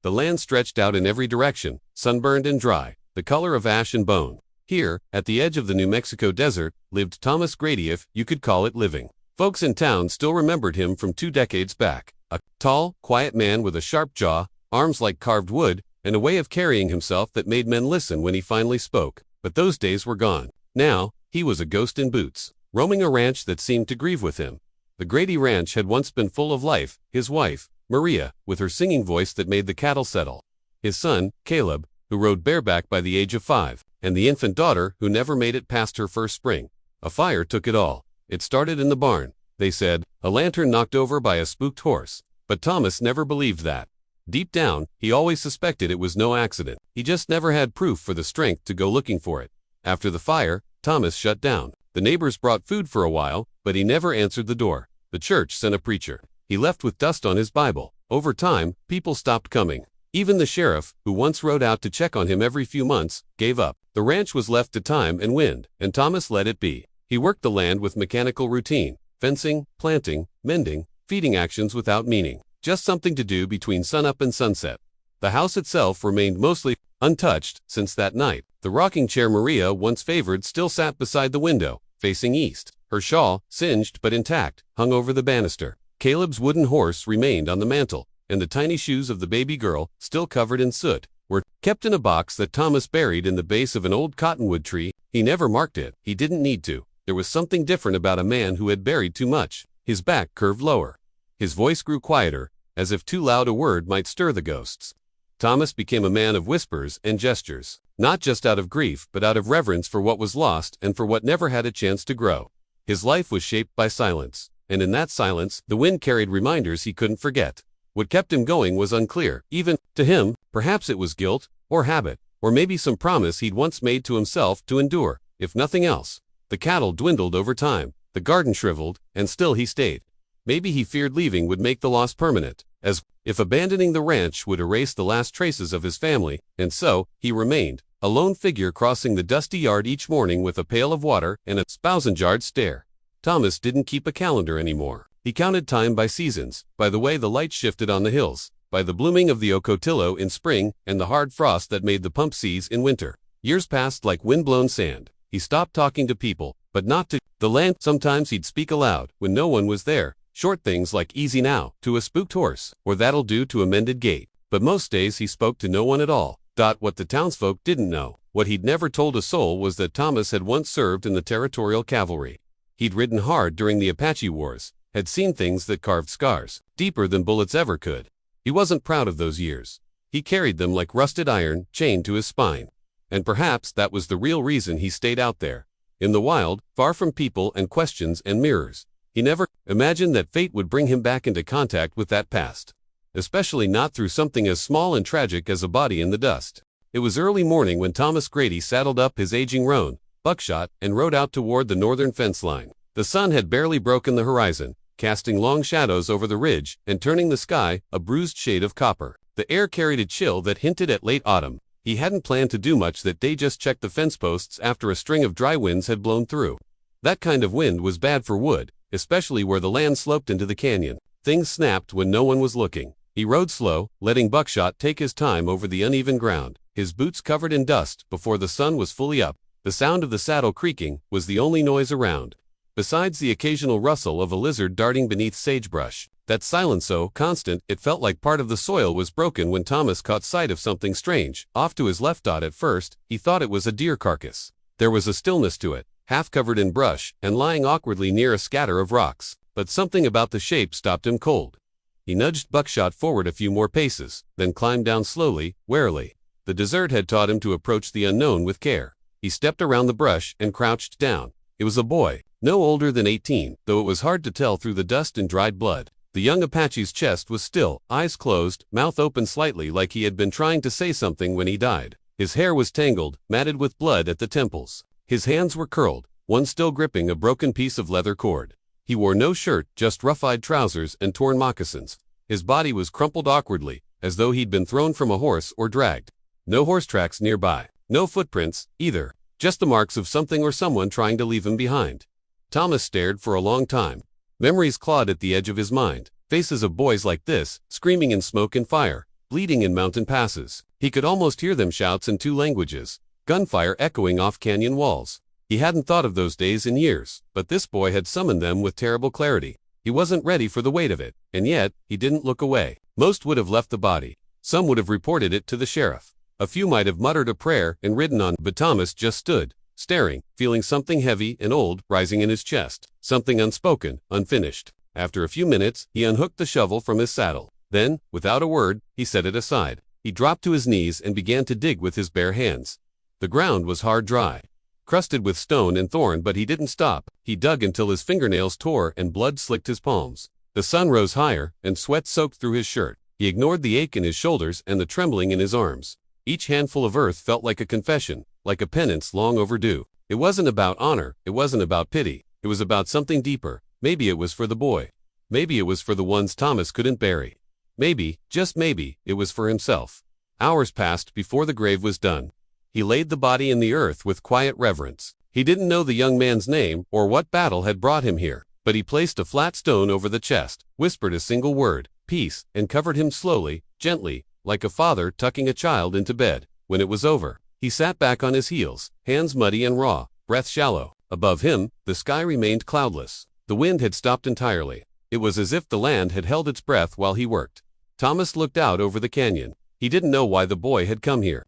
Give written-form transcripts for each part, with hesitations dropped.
The land stretched out in every direction, sunburned and dry, the color of ash and bone. Here, at the edge of the New Mexico desert, lived Thomas Grady, if you could call it living. Folks in town still remembered him from 2 decades back. A tall, quiet man with a sharp jaw, arms like carved wood, and a way of carrying himself that made men listen when he finally spoke. But those days were gone. Now, he was a ghost in boots, roaming a ranch that seemed to grieve with him. The Grady Ranch had once been full of life, his wife, Maria, with her singing voice that made the cattle settle, his son, Caleb, who rode bareback by the age of 5, and the infant daughter who never made it past her first spring. A fire took it all. It started in the barn, they said, a lantern knocked over by a spooked horse. But Thomas never believed that. Deep down, he always suspected it was no accident. He just never had proof for the strength to go looking for it. After the fire, Thomas shut down. The neighbors brought food for a while, but he never answered the door. The church sent a preacher. He left with dust on his Bible. Over time, people stopped coming. Even the sheriff, who once rode out to check on him every few months, gave up. The ranch was left to time and wind, and Thomas let it be. He worked the land with mechanical routine, fencing, planting, mending, feeding actions without meaning. Just something to do between sunup and sunset. The house itself remained mostly untouched since that night. The rocking chair Maria once favored still sat beside the window, facing east. Her shawl, singed but intact, hung over the banister. Caleb's wooden horse remained on the mantel, and the tiny shoes of the baby girl, still covered in soot, were kept in a box that Thomas buried in the base of an old cottonwood tree. He never marked it. He didn't need to. There was something different about a man who had buried too much. His back curved lower. His voice grew quieter, as if too loud a word might stir the ghosts. Thomas became a man of whispers and gestures, not just out of grief but out of reverence for what was lost and for what never had a chance to grow. His life was shaped by silence, and in that silence, the wind carried reminders he couldn't forget. What kept him going was unclear, even to him. Perhaps it was guilt, or habit, or maybe some promise he'd once made to himself to endure, if nothing else. The cattle dwindled over time, the garden shriveled, and still he stayed. Maybe he feared leaving would make the loss permanent, as if abandoning the ranch would erase the last traces of his family, and so, he remained, a lone figure crossing the dusty yard each morning with a pail of water and a 1,000-yard stare. Thomas didn't keep a calendar anymore. He counted time by seasons, by the way the light shifted on the hills, by the blooming of the ocotillo in spring and the hard frost that made the pump seize in winter. Years passed like wind-blown sand. He stopped talking to people, but not to the land. Sometimes he'd speak aloud, when no one was there. Short things like "easy now" to a spooked horse, or "that'll do" to a mended gate. But most days he spoke to no one at all. What the townsfolk didn't know, what he'd never told a soul, was that Thomas had once served in the territorial cavalry. He'd ridden hard during the Apache wars, had seen things that carved scars, deeper than bullets ever could. He wasn't proud of those years. He carried them like rusted iron, chained to his spine. And perhaps that was the real reason he stayed out there, in the wild, far from people and questions and mirrors. He never imagined that fate would bring him back into contact with that past, especially not through something as small and tragic as a body in the dust. It was early morning when Thomas Grady saddled up his aging roan, Buckshot, and rode out toward the northern fence line. The sun had barely broken the horizon, casting long shadows over the ridge and turning the sky a bruised shade of copper. The air carried a chill that hinted at late autumn. He hadn't planned to do much that day, just check the fence posts after a string of dry winds had blown through. That kind of wind was bad for wood, especially where the land sloped into the canyon. Things snapped when no one was looking. He rode slow, letting Buckshot take his time over the uneven ground, his boots covered in dust before the sun was fully up. The sound of the saddle creaking was the only noise around, besides the occasional rustle of a lizard darting beneath sagebrush. That silence so constant, it felt like part of the soil was broken when Thomas caught sight of something strange, off to his left. At first, he thought it was a deer carcass. There was a stillness to it, half covered in brush and lying awkwardly near a scatter of rocks, but something about the shape stopped him cold. He nudged Buckshot forward a few more paces, then climbed down slowly, warily. The desert had taught him to approach the unknown with care. He stepped around the brush and crouched down. It was a boy, no older than 18, though it was hard to tell through the dust and dried blood. The young Apache's chest was still, eyes closed, mouth open slightly like he had been trying to say something when he died. His hair was tangled, matted with blood at the temples. His hands were curled, one still gripping a broken piece of leather cord. He wore no shirt, just rough-eyed trousers and torn moccasins. His body was crumpled awkwardly, as though he'd been thrown from a horse or dragged. No horse tracks nearby. No footprints, either. Just the marks of something or someone trying to leave him behind. Thomas stared for a long time. Memories clawed at the edge of his mind. Faces of boys like this, screaming in smoke and fire. bleeding in mountain passes. He could almost hear them shouts in 2 languages, gunfire echoing off canyon walls. He hadn't thought of those days in years, but this boy had summoned them with terrible clarity. He wasn't ready for the weight of it, and yet, he didn't look away. Most would have left the body. Some would have reported it to the sheriff. A few might have muttered a prayer and ridden on, but Thomas just stood, staring, feeling something heavy and old rising in his chest, something unspoken, unfinished. After a few minutes, he unhooked the shovel from his saddle. Then, without a word, he set it aside. He dropped to his knees and began to dig with his bare hands. The ground was hard dry, crusted with stone and thorn, but he didn't stop. He dug until his fingernails tore and blood slicked his palms. The sun rose higher, and sweat soaked through his shirt. He ignored the ache in his shoulders and the trembling in his arms. Each handful of earth felt like a confession, like a penance long overdue. It wasn't about honor, it wasn't about pity. It was about something deeper. Maybe it was for the boy. Maybe it was for the ones Thomas couldn't bury. Maybe, just maybe, it was for himself. Hours passed before the grave was done. He laid the body in the earth with quiet reverence. He didn't know the young man's name or what battle had brought him here, but he placed a flat stone over the chest, whispered a single word, peace, and covered him slowly, gently, like a father tucking a child into bed. When it was over, he sat back on his heels, hands muddy and raw, breath shallow. Above him, the sky remained cloudless. The wind had stopped entirely. It was as if the land had held its breath while he worked. Thomas looked out over the canyon. He didn't know why the boy had come here.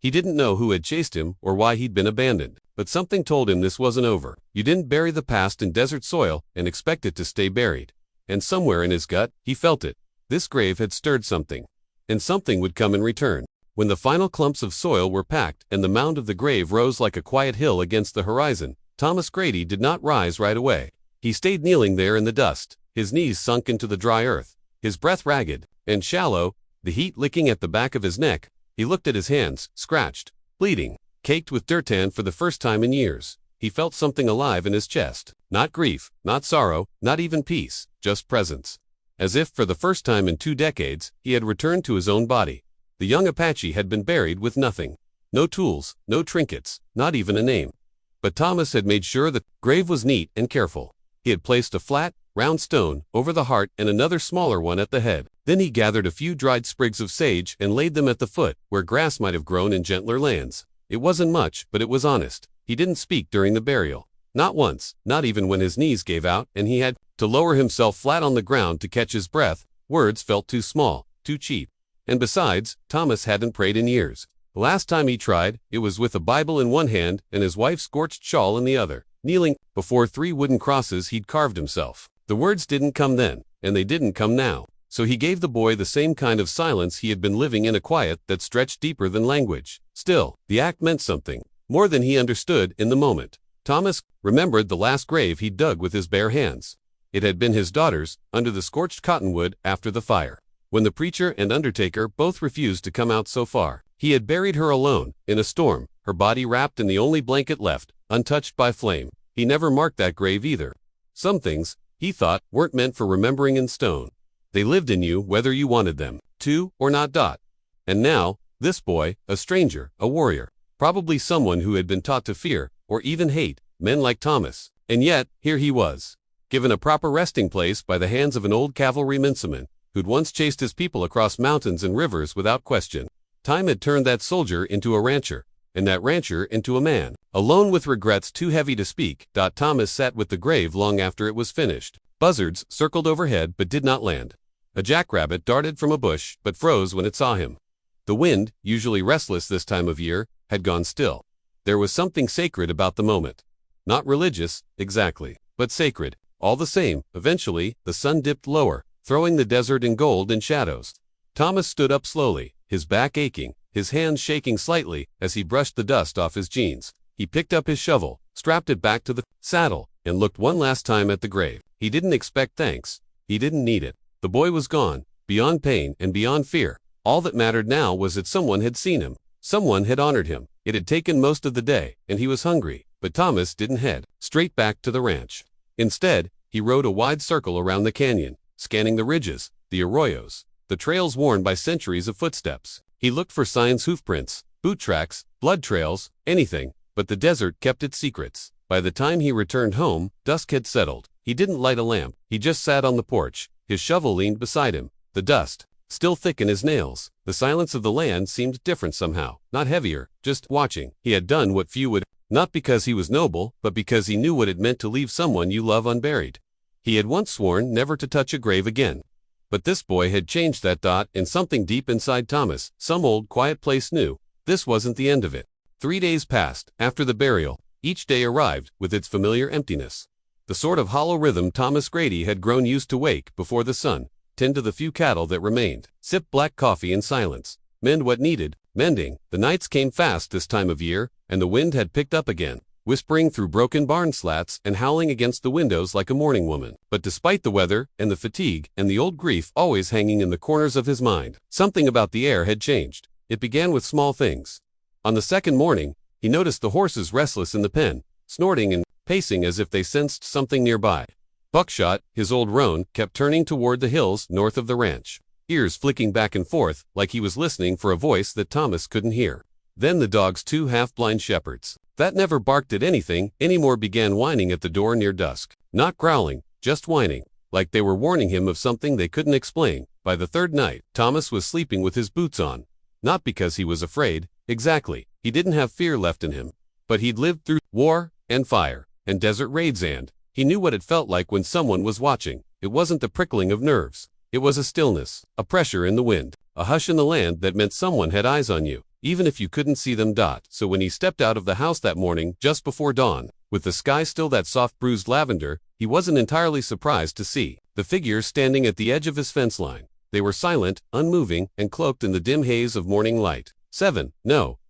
He didn't know who had chased him or why he'd been abandoned, but something told him this wasn't over. You didn't bury the past in desert soil and expect it to stay buried. And somewhere in his gut, he felt it. This grave had stirred something, and something would come in return. When the final clumps of soil were packed and the mound of the grave rose like a quiet hill against the horizon, Thomas Grady did not rise right away. He stayed kneeling there in the dust, his knees sunk into the dry earth, his breath ragged and shallow, the heat licking at the back of his neck. He looked at his hands, scratched, bleeding, caked with dirt, and for the first time in years, he felt something alive in his chest. Not grief, not sorrow, not even peace, just presence. As if for the first time in 2 decades, he had returned to his own body. The young Apache had been buried with nothing. No tools, no trinkets, not even a name. But Thomas had made sure the grave was neat and careful. He had placed a flat, round stone over the heart and another smaller one at the head. Then he gathered a few dried sprigs of sage and laid them at the foot, where grass might have grown in gentler lands. It wasn't much, but it was honest. He didn't speak during the burial. Not once, not even when his knees gave out and he had to lower himself flat on the ground to catch his breath. Words felt too small, too cheap. And besides, Thomas hadn't prayed in years. The last time he tried, it was with a Bible in one hand and his wife's scorched shawl in the other, kneeling before 3 wooden crosses he'd carved himself. The words didn't come then, and they didn't come now. So he gave the boy the same kind of silence he had been living in, a quiet that stretched deeper than language. Still, the act meant something, more than he understood in the moment. Thomas remembered the last grave he'd dug with his bare hands. It had been his daughter's, under the scorched cottonwood after the fire. When the preacher and undertaker both refused to come out so far, he had buried her alone, in a storm, her body wrapped in the only blanket left, untouched by flame. He never marked that grave either. Some things, he thought, weren't meant for remembering in stone. They lived in you whether you wanted them to or not. And now, this boy, a stranger, a warrior, probably someone who had been taught to fear, or even hate, men like Thomas. And yet, here he was, given a proper resting place by the hands of an old cavalry minceman, who'd once chased his people across mountains and rivers without question. Time had turned that soldier into a rancher, and that rancher into a man. Alone with regrets too heavy to speak, Thomas sat with the grave long after it was finished. Buzzards circled overhead but did not land. A jackrabbit darted from a bush but froze when it saw him. The wind, usually restless this time of year, had gone still. There was something sacred about the moment. Not religious, exactly, but sacred. All the same, eventually, the sun dipped lower, throwing the desert in gold and shadows. Thomas stood up slowly, his back aching, his hands shaking slightly as he brushed the dust off his jeans. He picked up his shovel, strapped it back to the saddle, and looked one last time at the grave. He didn't expect thanks. He didn't need it. The boy was gone, beyond pain and beyond fear. All that mattered now was that someone had seen him. Someone had honored him. It had taken most of the day, and he was hungry. But Thomas didn't head straight back to the ranch. Instead, he rode a wide circle around the canyon, scanning the ridges, the arroyos, the trails worn by centuries of footsteps. He looked for signs, hoofprints, boot tracks, blood trails, anything, but the desert kept its secrets. By the time he returned home, dusk had settled. He didn't light a lamp. He just sat on the porch, his shovel leaned beside him. The dust still thick in his nails. The silence of the land seemed different somehow, not heavier, just watching. He had done what few would, not because he was noble, but because he knew what it meant to leave someone you love unburied. He had once sworn never to touch a grave again. But this boy had changed that thought, and something deep inside Thomas, some old quiet place knew, this wasn't the end of it. 3 days passed, after the burial. Each day arrived, with its familiar emptiness. The sort of hollow rhythm Thomas Grady had grown used to wake before the sun, tend to the few cattle that remained, sip black coffee in silence, mend what needed mending. The nights came fast this time of year, and the wind had picked up again, whispering through broken barn slats and howling against the windows like a mourning woman. But despite the weather, and the fatigue, and the old grief always hanging in the corners of his mind, something about the air had changed. It began with small things. On the second morning, he noticed the horses restless in the pen, snorting and pacing as if they sensed something nearby. Buckshot, his old roan, kept turning toward the hills north of the ranch, ears flicking back and forth like he was listening for a voice that Thomas couldn't hear. Then the dog's 2 half-blind shepherds, that never barked at anything anymore, began whining at the door near dusk. Not growling, just whining, like they were warning him of something they couldn't explain. By the third night, Thomas was sleeping with his boots on. Not because he was afraid, exactly, he didn't have fear left in him. But he'd lived through war, and fire, and desert raids, and he knew what it felt like when someone was watching. It wasn't the prickling of nerves. It was a stillness, a pressure in the wind, a hush in the land that meant someone had eyes on you, even if you couldn't see them. So when he stepped out of the house that morning, just before dawn, with the sky still that soft bruised lavender, he wasn't entirely surprised to see the figures standing at the edge of his fence line. They were silent, unmoving, and cloaked in the dim haze of morning light.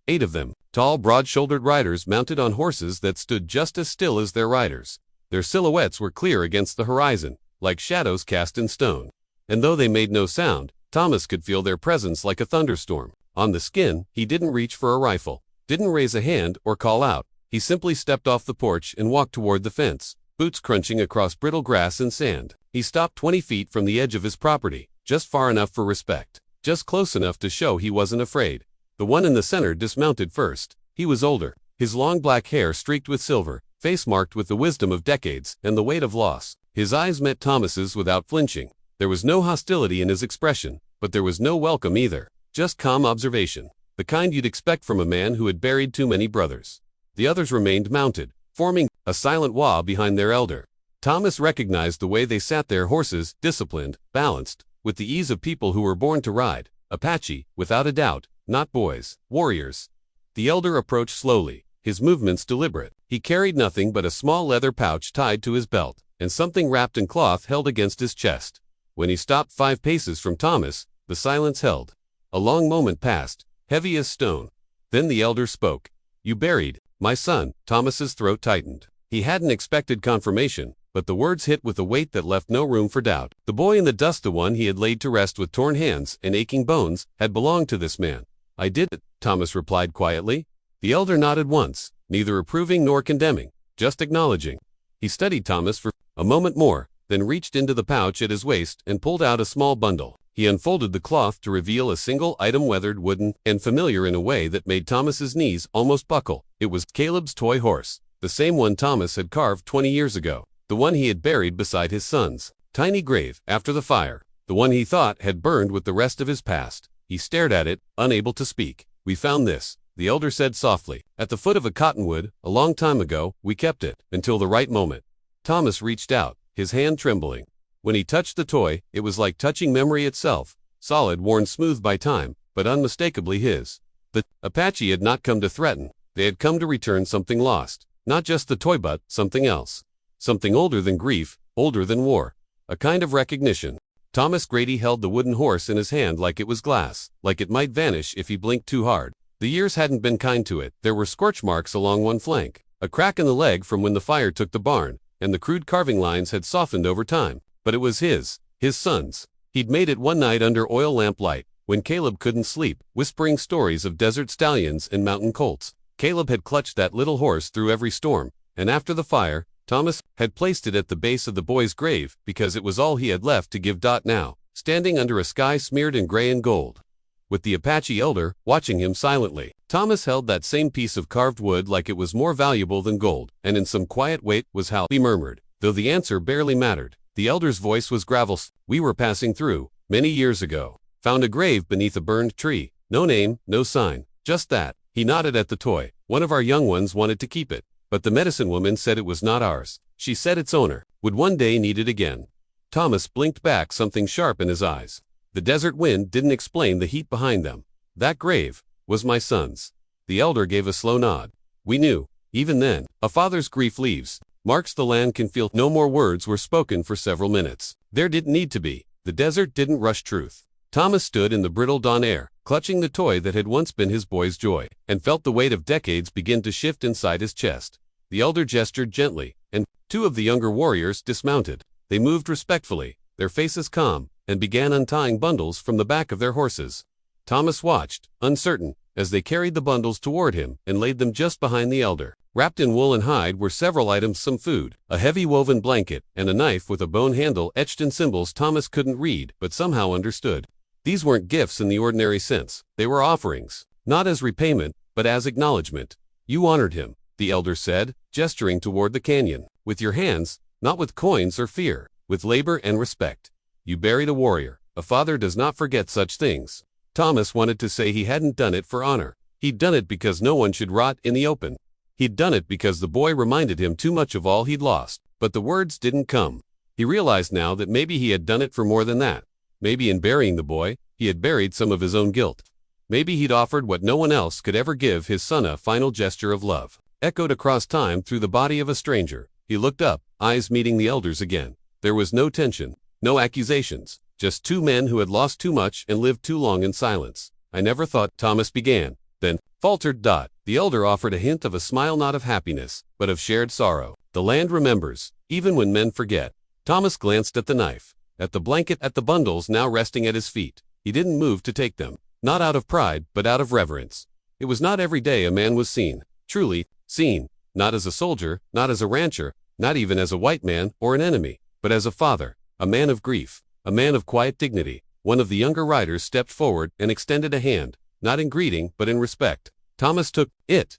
8 of them, tall, broad-shouldered riders mounted on horses that stood just as still as their riders. Their silhouettes were clear against the horizon, like shadows cast in stone. And though they made no sound, Thomas could feel their presence like a thunderstorm. On the skin, he didn't reach for a rifle, didn't raise a hand or call out. He simply stepped off the porch and walked toward the fence, boots crunching across brittle grass and sand. He stopped 20 feet from the edge of his property, just far enough for respect, just close enough to show he wasn't afraid. The one in the center dismounted first. He was older, his long black hair streaked with silver, face marked with the wisdom of decades and the weight of loss. His eyes met Thomas's without flinching. There was no hostility in his expression, but there was no welcome either, just calm observation, the kind you'd expect from a man who had buried too many brothers. The others remained mounted, forming a silent wall behind their elder. Thomas recognized the way they sat their horses, disciplined, balanced, with the ease of people who were born to ride. Apache, without a doubt, not boys, warriors. The elder approached slowly, his movements deliberate. He carried nothing but a small leather pouch tied to his belt, and something wrapped in cloth held against his chest. When he stopped 5 paces from Thomas, the silence held. A long moment passed, heavy as stone. Then the elder spoke. "You buried my son." Thomas's throat tightened. He hadn't expected confirmation, but the words hit with a weight that left no room for doubt. The boy in the dust, the one he had laid to rest with torn hands and aching bones, had belonged to this man. "I did it," Thomas replied quietly. The elder nodded once, neither approving nor condemning, just acknowledging. He studied Thomas for a moment more, then reached into the pouch at his waist and pulled out a small bundle. He unfolded the cloth to reveal a single item, weathered, wooden, and familiar in a way that made Thomas's knees almost buckle. It was Caleb's toy horse, the same one Thomas had carved 20 years ago, the one he had buried beside his son's tiny grave after the fire, the one he thought had burned with the rest of his past. He stared at it, unable to speak. "We found this," the elder said softly, "at the foot of a cottonwood, a long time ago. We kept it until the right moment." Thomas reached out, his hand trembling. When he touched the toy, it was like touching memory itself, solid, worn smooth by time, but unmistakably his. The Apache had not come to threaten. They had come to return something lost. Not just the toy, but something else. Something older than grief, older than war. A kind of recognition. Thomas Grady held the wooden horse in his hand like it was glass, like it might vanish if he blinked too hard. The years hadn't been kind to it. There were scorch marks along one flank, a crack in the leg from when the fire took the barn, and the crude carving lines had softened over time. But it was his son's. He'd made it one night under oil lamp light, when Caleb couldn't sleep, whispering stories of desert stallions and mountain colts. Caleb had clutched that little horse through every storm, and after the fire, Thomas had placed it at the base of the boy's grave because it was all he had left to give. Now, standing under a sky smeared in gray and gold, with the Apache elder watching him silently, Thomas held that same piece of carved wood like it was more valuable than gold, and in some quiet weight was how he murmured, though the answer barely mattered. The elder's voice was gravel. "We were passing through, many years ago. Found a grave beneath a burned tree. No name, no sign. Just that. He nodded at the toy. One of our young ones wanted to keep it. But the medicine woman said it was not ours. She said its owner would one day need it again. Thomas blinked back, something sharp in his eyes. The desert wind didn't explain the heat behind them. That grave was my son's. The elder gave a slow nod. We knew. Even then, a father's grief leaves marks the land can feel. No more words were spoken for several minutes. There didn't need to be. The desert didn't rush truth. Thomas stood in the brittle dawn air, clutching the toy that had once been his boy's joy, and felt the weight of decades begin to shift inside his chest. The elder gestured gently, and two of the younger warriors dismounted. They moved respectfully, their faces calm, and began untying bundles from the back of their horses. Thomas watched, uncertain, as they carried the bundles toward him and laid them just behind the elder. Wrapped in wool and hide were several items, some food, a heavy woven blanket, and a knife with a bone handle etched in symbols Thomas couldn't read but somehow understood. These weren't gifts in the ordinary sense. They were offerings, not as repayment, but as acknowledgement. You honored him, the elder said, gesturing toward the canyon. With your hands, not with coins or fear, with labor and respect. You buried a warrior. A father does not forget such things. Thomas wanted to say he hadn't done it for honor. He'd done it because no one should rot in the open. He'd done it because the boy reminded him too much of all he'd lost. But the words didn't come. He realized now that maybe he had done it for more than that. Maybe in burying the boy, he had buried some of his own guilt. Maybe he'd offered what no one else could ever give, his son, a final gesture of love. Echoed across time through the body of a stranger. He looked up, eyes meeting the elder's again. There was no tension, no accusations, just two men who had lost too much and lived too long in silence. I never thought, Thomas began, then faltered. The elder offered a hint of a smile, not of happiness, but of shared sorrow. The land remembers, even when men forget. Thomas glanced at the knife, at the blanket, at the bundles now resting at his feet. He didn't move to take them, not out of pride, but out of reverence. It was not every day a man was seen, truly seen, not as a soldier, not as a rancher, not even as a white man or an enemy, but as a father, a man of grief, a man of quiet dignity. One of the younger riders stepped forward and extended a hand, not in greeting but in respect. Thomas took it.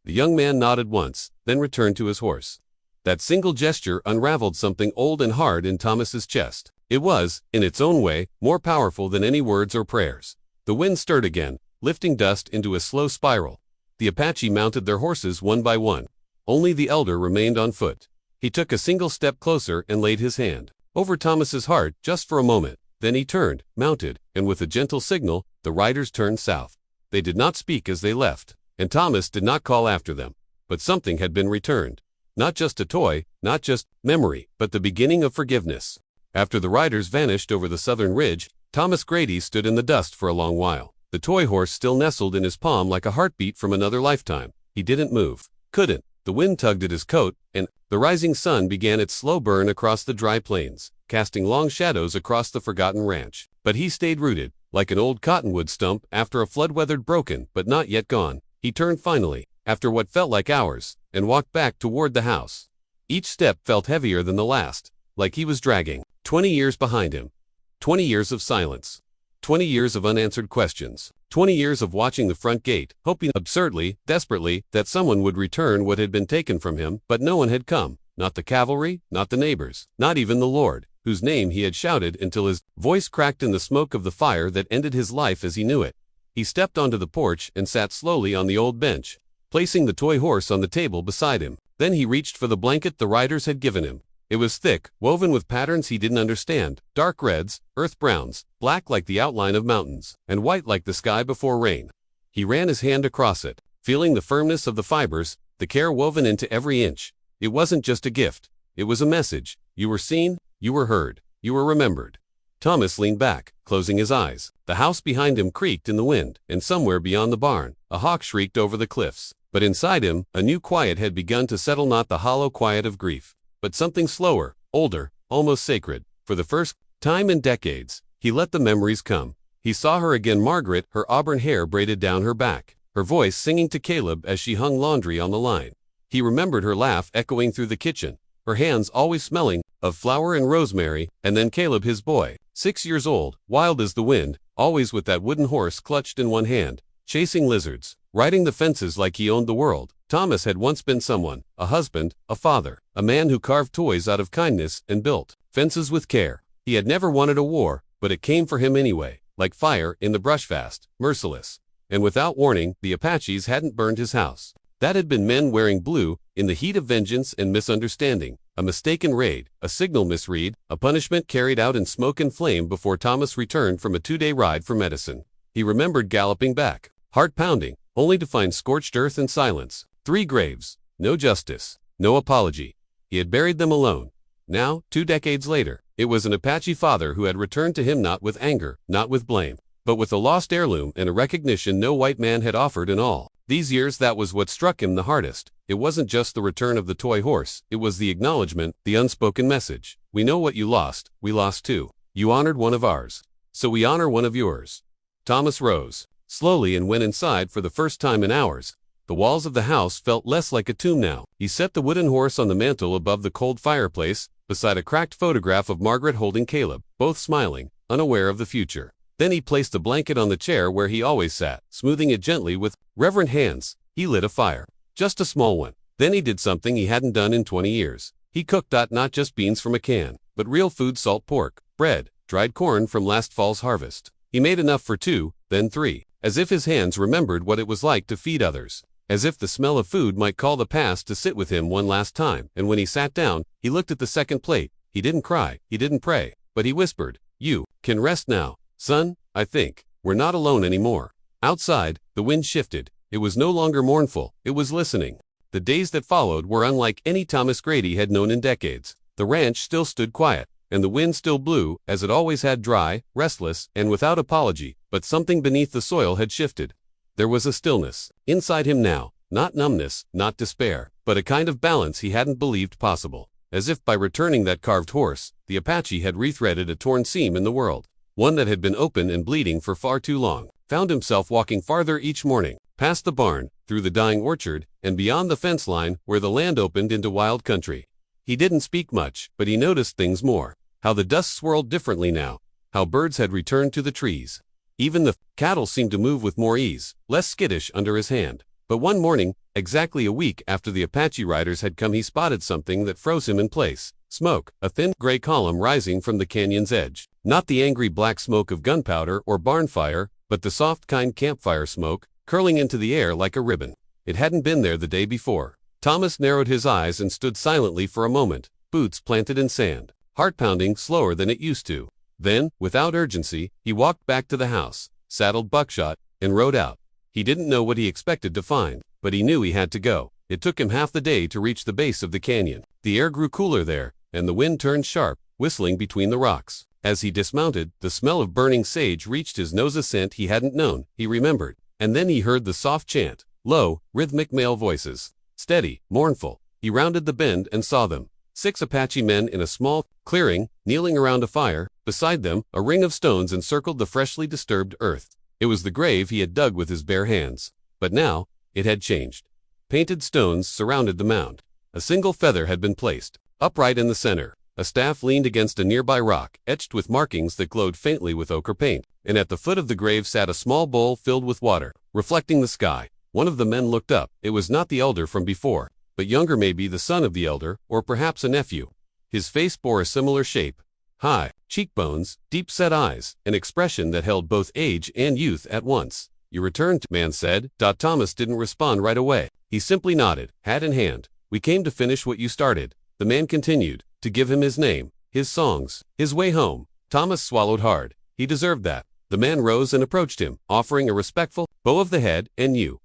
The young man nodded once, then returned to his horse. That single gesture unraveled something old and hard in Thomas's chest. It was, in its own way, more powerful than any words or prayers. The wind stirred again, lifting dust into a slow spiral. The Apache mounted their horses one by one. Only the elder remained on foot. He took a single step closer and laid his hand over Thomas's heart just for a moment. Then he turned, mounted, and with a gentle signal, the riders turned south. They did not speak as they left, and Thomas did not call after them. But something had been returned. Not just a toy, not just memory, but the beginning of forgiveness. After the riders vanished over the southern ridge, Thomas Grady stood in the dust for a long while. The toy horse still nestled in his palm like a heartbeat from another lifetime. He didn't move. Couldn't. The wind tugged at his coat, and the rising sun began its slow burn across the dry plains, casting long shadows across the forgotten ranch. But he stayed rooted, like an old cottonwood stump after a flood-weathered, broken but not yet gone. He turned finally, after what felt like hours, and walked back toward the house. Each step felt heavier than the last, like he was dragging 20 years behind him. 20 years of silence. 20 years of unanswered questions. 20 years of watching the front gate, hoping absurdly, desperately, that someone would return what had been taken from him, but no one had come. Not the cavalry, not the neighbors, not even the Lord, whose name he had shouted until his voice cracked in the smoke of the fire that ended his life as he knew it. He stepped onto the porch and sat slowly on the old bench, placing the toy horse on the table beside him. Then he reached for the blanket the riders had given him. It was thick, woven with patterns he didn't understand, dark reds, earth browns, black like the outline of mountains, and white like the sky before rain. He ran his hand across it, feeling the firmness of the fibers, the care woven into every inch. It wasn't just a gift. It was a message. You were seen, you were heard, you were remembered. Thomas leaned back, closing his eyes. The house behind him creaked in the wind, and somewhere beyond the barn, a hawk shrieked over the cliffs. But inside him, a new quiet had begun to settle, not the hollow quiet of grief, but something slower, older, almost sacred. For the first time in decades, he let the memories come. He saw her again, Margaret, her auburn hair braided down her back, her voice singing to Caleb as she hung laundry on the line. He remembered her laugh echoing through the kitchen, her hands always smelling of flour and rosemary, and then Caleb, his boy, 6 years old, wild as the wind, always with that wooden horse clutched in one hand, chasing lizards, riding the fences like he owned the world. Thomas had once been someone, a husband, a father, a man who carved toys out of kindness and built fences with care. He had never wanted a war, but it came for him anyway, like fire in the brush, fast, merciless. And without warning, the Apaches hadn't burned his house. That had been men wearing blue, in the heat of vengeance and misunderstanding, a mistaken raid, a signal misread, a punishment carried out in smoke and flame before Thomas returned from a 2-day ride for medicine. He remembered galloping back, heart pounding, only to find scorched earth and silence. 3 graves, no justice, no apology. He had buried them alone. Now, 2 decades later, it was an Apache father who had returned to him not with anger, not with blame, but with a lost heirloom and a recognition no white man had offered in all these years. That was what struck him the hardest. It wasn't just the return of the toy horse, it was the acknowledgement, the unspoken message. We know what you lost, we lost too. You honored one of ours, so we honor one of yours. Thomas rose slowly and went inside for the first time in hours. The walls of the house felt less like a tomb now. He set the wooden horse on the mantel above the cold fireplace, beside a cracked photograph of Margaret holding Caleb, both smiling, unaware of the future. Then he placed the blanket on the chair where he always sat, smoothing it gently with reverent hands. He lit a fire, just a small one. Then he did something he hadn't done in 20 years. He cooked not just beans from a can, but real food: salt pork, bread, dried corn from last fall's harvest. He made enough for 2, then 3, as if his hands remembered what it was like to feed others. As if the smell of food might call the past to sit with him one last time. And when he sat down, he looked at the second plate. He didn't cry, he didn't pray, but he whispered, "You can rest now, son. I think we're not alone anymore." Outside, the wind shifted. It was no longer mournful, it was listening. The days that followed were unlike any Thomas Grady had known in decades. The ranch still stood quiet, and the wind still blew, as it always had, dry, restless, and without apology, but something beneath the soil had shifted. There was a stillness inside him now, not numbness, not despair, but a kind of balance he hadn't believed possible. As if by returning that carved horse, the Apache had rethreaded a torn seam in the world, one that had been open and bleeding for far too long. Found himself walking farther each morning, past the barn, through the dying orchard, and beyond the fence line where the land opened into wild country. He didn't speak much, but he noticed things more. How the dust swirled differently now, how birds had returned to the trees. Even the cattle seemed to move with more ease, less skittish under his hand. But one morning, exactly a week after the Apache riders had come, he spotted something that froze him in place. Smoke, a thin, gray column rising from the canyon's edge. Not the angry black smoke of gunpowder or barn fire, but the soft kind campfire smoke, curling into the air like a ribbon. It hadn't been there the day before. Thomas narrowed his eyes and stood silently for a moment, boots planted in sand, heart pounding slower than it used to. Then, without urgency, he walked back to the house, saddled Buckshot, and rode out. He didn't know what he expected to find, but he knew he had to go. It took him half the day to reach the base of the canyon. The air grew cooler there, and the wind turned sharp, whistling between the rocks. As he dismounted, the smell of burning sage reached his nose, a scent he hadn't known, he remembered. And then he heard the soft chant, low, rhythmic male voices, steady, mournful. He rounded the bend and saw them. 6 Apache men in a small clearing, kneeling around a fire. Beside them, a ring of stones encircled the freshly disturbed earth. It was the grave he had dug with his bare hands. But now, it had changed. Painted stones surrounded the mound. A single feather had been placed, upright in the center. A staff leaned against a nearby rock, etched with markings that glowed faintly with ochre paint. And at the foot of the grave sat a small bowl filled with water, reflecting the sky. One of the men looked up. It was not the elder from before, but younger, maybe the son of the elder, or perhaps a nephew. His face bore a similar shape. High cheekbones, deep-set eyes, an expression that held both age and youth at once. "You returned," the man said. Thomas didn't respond right away. He simply nodded, hat in hand. "We came to finish what you started," the man continued, "to give him his name, his songs, his way home." Thomas swallowed hard. He deserved that. The man rose and approached him, offering a respectful bow of the head. "And you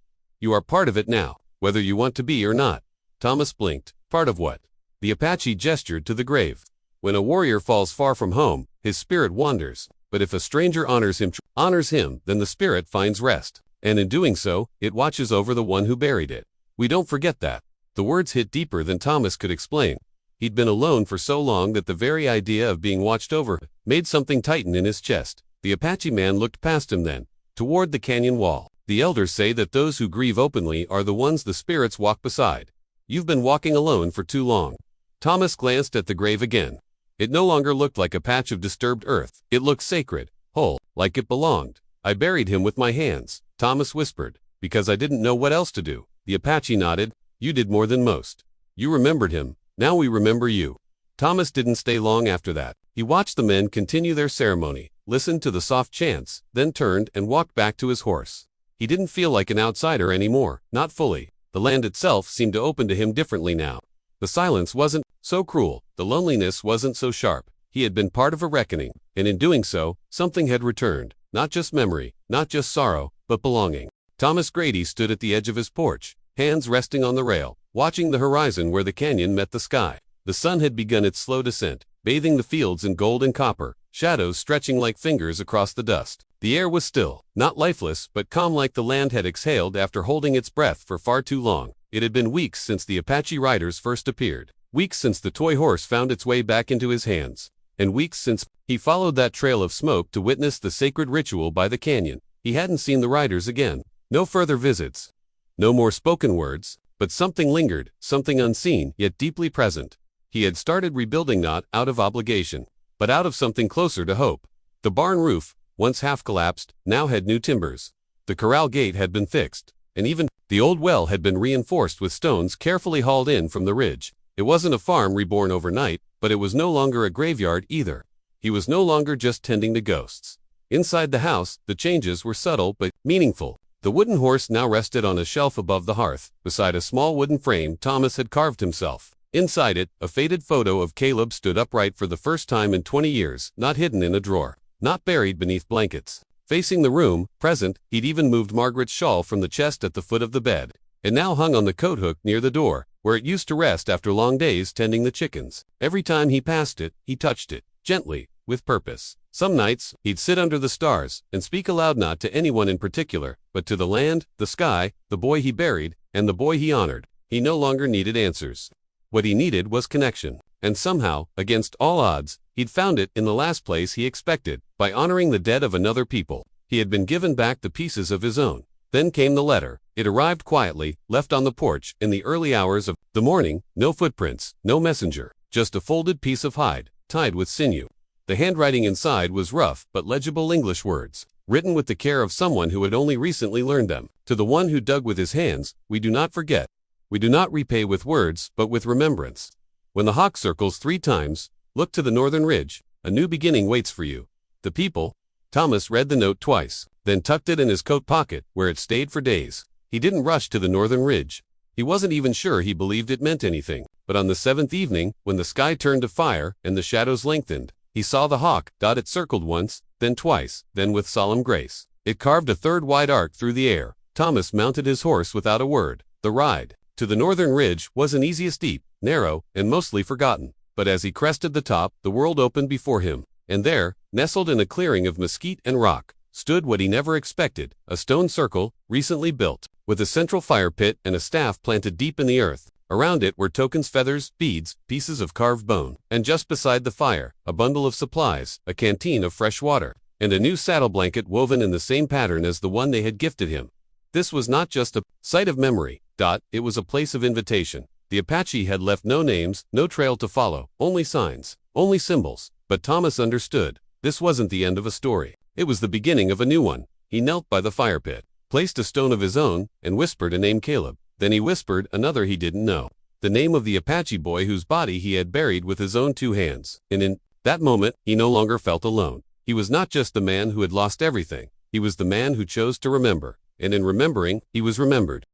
are part of it now, whether you want to be or not." Thomas blinked. "Part of what?" The Apache gestured to the grave. "When a warrior falls far from home, his spirit wanders. But if a stranger honors him, then the spirit finds rest. And in doing so, it watches over the one who buried it. We don't forget that." The words hit deeper than Thomas could explain. He'd been alone for so long that the very idea of being watched over made something tighten in his chest. The Apache man looked past him then, toward the canyon wall. "The elders say that those who grieve openly are the ones the spirits walk beside. You've been walking alone for too long." Thomas glanced at the grave again. It no longer looked like a patch of disturbed earth. It looked sacred, whole, like it belonged. "I buried him with my hands," Thomas whispered, "because I didn't know what else to do." The Apache nodded. "You did more than most. You remembered him. Now we remember you." Thomas didn't stay long after that. He watched the men continue their ceremony. listened to the soft chants, then turned and walked back to his horse. He didn't feel like an outsider anymore, not fully. The land itself seemed to open to him differently now. The silence wasn't so cruel, the loneliness wasn't so sharp. He had been part of a reckoning, and in doing so, something had returned. Not just memory, not just sorrow, but belonging. Thomas Grady stood at the edge of his porch, hands resting on the rail, watching the horizon where the canyon met the sky. The sun had begun its slow descent, bathing the fields in gold and copper, shadows stretching like fingers across the dust. The air was still, not lifeless, but calm, like the land had exhaled after holding its breath for far too long. It had been weeks since the Apache riders first appeared, weeks since the toy horse found its way back into his hands, and weeks since he followed that trail of smoke to witness the sacred ritual by the canyon. He hadn't seen the riders again. No further visits. No more spoken words, but something lingered, something unseen, yet deeply present. He had started rebuilding not out of obligation, but out of something closer to hope. The barn roof, once half collapsed, now had new timbers. The corral gate had been fixed, and even the old well had been reinforced with stones carefully hauled in from the ridge. It wasn't a farm reborn overnight, but it was no longer a graveyard either. He was no longer just tending to ghosts. Inside the house, the changes were subtle but meaningful. The wooden horse now rested on a shelf above the hearth, beside a small wooden frame Thomas had carved himself. Inside it, a faded photo of Caleb stood upright for the first time in 20 years, not hidden in a drawer, not buried beneath blankets. Facing the room, present, he'd even moved Margaret's shawl from the chest at the foot of the bed. It now hung on the coat hook near the door, where it used to rest after long days tending the chickens. Every time he passed it, he touched it, gently, with purpose. Some nights, he'd sit under the stars, and speak aloud, not to anyone in particular, but to the land, the sky, the boy he buried, and the boy he honored. He no longer needed answers. What he needed was connection. And somehow, against all odds, he'd found it in the last place he expected, by honoring the dead of another people. He had been given back the pieces of his own. Then came the letter. It arrived quietly, left on the porch, in the early hours of the morning. No footprints, no messenger, just a folded piece of hide, tied with sinew. The handwriting inside was rough but legible English words, written with the care of someone who had only recently learned them. To the one who dug with his hands, we do not forget. We do not repay with words, but with remembrance. When the hawk circles 3 times, look to the northern ridge. A new beginning waits for you. The people. Thomas read the note twice, then tucked it in his coat pocket, where it stayed for days. He didn't rush to the northern ridge. He wasn't even sure he believed it meant anything. But on the 7th evening, when the sky turned to fire and the shadows lengthened, he saw the hawk. It circled once, then twice, then with solemn grace. It carved a 3rd wide arc through the air. Thomas mounted his horse without a word. The ride to the northern ridge wasn't easy, steep, narrow, and mostly forgotten. But as he crested the top, the world opened before him. And there, nestled in a clearing of mesquite and rock, stood what he never expected, a stone circle, recently built, with a central fire pit and a staff planted deep in the earth. Around it were tokens, feathers, beads, pieces of carved bone, and just beside the fire, a bundle of supplies, a canteen of fresh water, and a new saddle blanket woven in the same pattern as the one they had gifted him. This was not just a site of memory. It was a place of invitation. The Apache had left no names, no trail to follow, only signs, only symbols. But Thomas understood. This wasn't the end of a story. It was the beginning of a new one. He knelt by the fire pit, placed a stone of his own, and whispered a name, Caleb. Then he whispered another he didn't know. The name of the Apache boy whose body he had buried with his own 2 hands. And in that moment, he no longer felt alone. He was not just the man who had lost everything. He was the man who chose to remember. And in remembering, he was remembered.